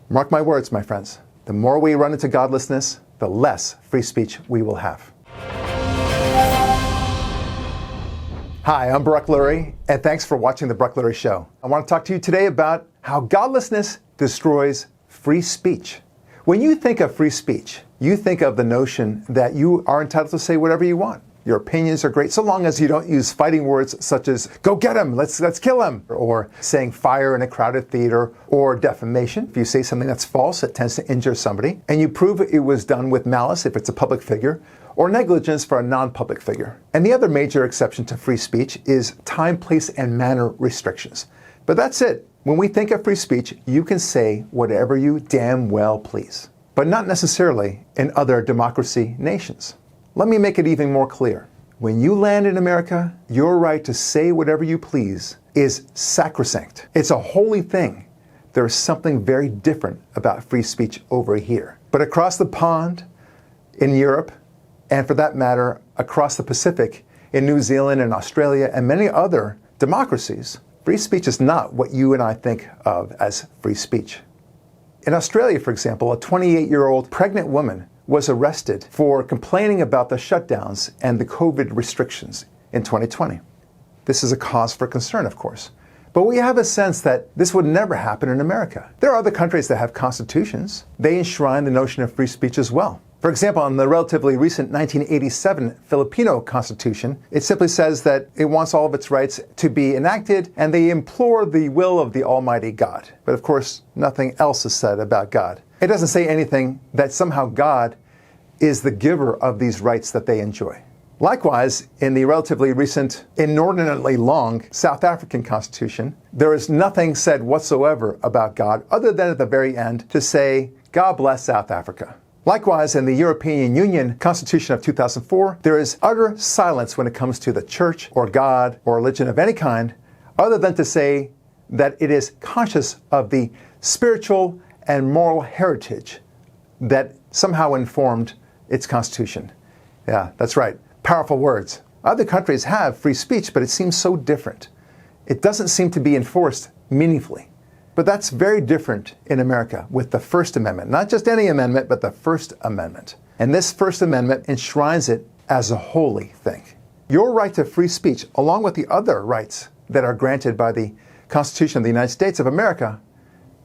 Mark my words, my friends. The more we run into godlessness, the less free speech we will have. Hi, I'm Barak Lurie, and thanks for watching The Barak Lurie Show. I want to talk to you today about how godlessness destroys free speech. When you think of free speech, you think of the notion that you are entitled to say whatever you want. Your opinions are great so long as you don't use fighting words such as, go get him, let's kill him, or saying fire in a crowded theater, or defamation. If you say something that's false, it tends to injure somebody, and you prove it was done with malice if it's a public figure, or negligence for a non-public figure. And the other major exception to free speech is time, place, and manner restrictions. But that's it. When we think of free speech, you can say whatever you damn well please, but not necessarily in other democracy nations. Let me make it even more clear. When you land in America, your right to say whatever you please is sacrosanct. It's a holy thing. There is something very different about free speech over here. But across the pond, in Europe, and for that matter, across the Pacific, in New Zealand and Australia and many other democracies, free speech is not what you and I think of as free speech. In Australia, for example, a 28-year-old pregnant woman was arrested for complaining about the shutdowns and the COVID restrictions in 2020. This is a cause for concern, of course. But we have a sense that this would never happen in America. There are other countries that have constitutions. They enshrine the notion of free speech as well. For example, in the relatively recent 1987 Filipino Constitution, it simply says that it wants all of its rights to be enacted, and they implore the will of the Almighty God. But of course, nothing else is said about God. It doesn't say anything that somehow God is the giver of these rights that they enjoy. Likewise, in the relatively recent, inordinately long South African Constitution, there is nothing said whatsoever about God other than at the very end to say, God bless South Africa. Likewise, in the European Union Constitution of 2004, there is utter silence when it comes to the church or God or religion of any kind, other than to say that it is conscious of the spiritual and moral heritage that somehow informed its constitution. Yeah, that's right. Powerful words. Other countries have free speech, but it seems so different. It doesn't seem to be enforced meaningfully. But that's very different in America with the First Amendment. Not just any amendment, but the First Amendment. And this First Amendment enshrines it as a holy thing. Your right to free speech, along with the other rights that are granted by the Constitution of the United States of America,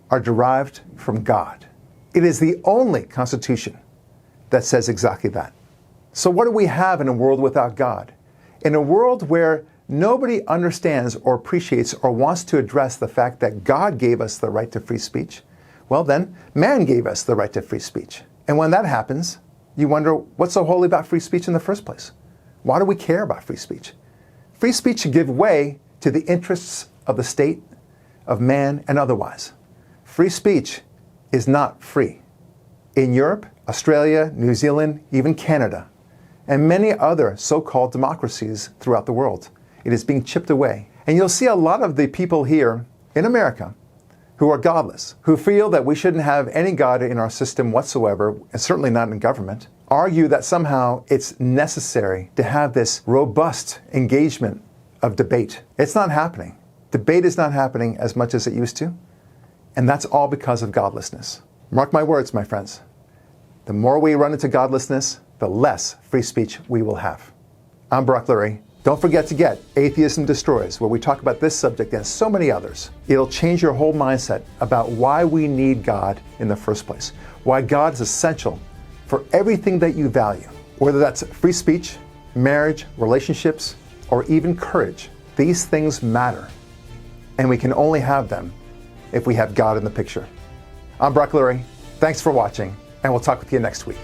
are derived from God. It is the only constitution that says exactly that. So what do we have in a world without God? In a world where nobody understands or appreciates or wants to address the fact that God gave us the right to free speech, well then, man gave us the right to free speech. And when that happens, you wonder, what's so holy about free speech in the first place? Why do we care about free speech? Free speech should give way to the interests of the state, of man, and otherwise. Free speech is not free. In Europe, Australia, New Zealand, even Canada, and many other so-called democracies throughout the world, it is being chipped away. And you'll see a lot of the people here in America who are godless, who feel that we shouldn't have any God in our system whatsoever, and certainly not in government, argue that somehow it's necessary to have this robust engagement of debate. It's not happening. Debate is not happening as much as it used to. And that's all because of godlessness. Mark my words, my friends. The more we run into godlessness, the less free speech we will have. I'm Barak Lurie. Don't forget to get Atheism Destroys, where we talk about this subject and so many others. It'll change your whole mindset about why we need God in the first place, why God is essential for everything that you value, whether that's free speech, marriage, relationships, or even courage. These things matter, and we can only have them if we have God in the picture. I'm Barak Lurie. Thanks for watching, and we'll talk with you next week.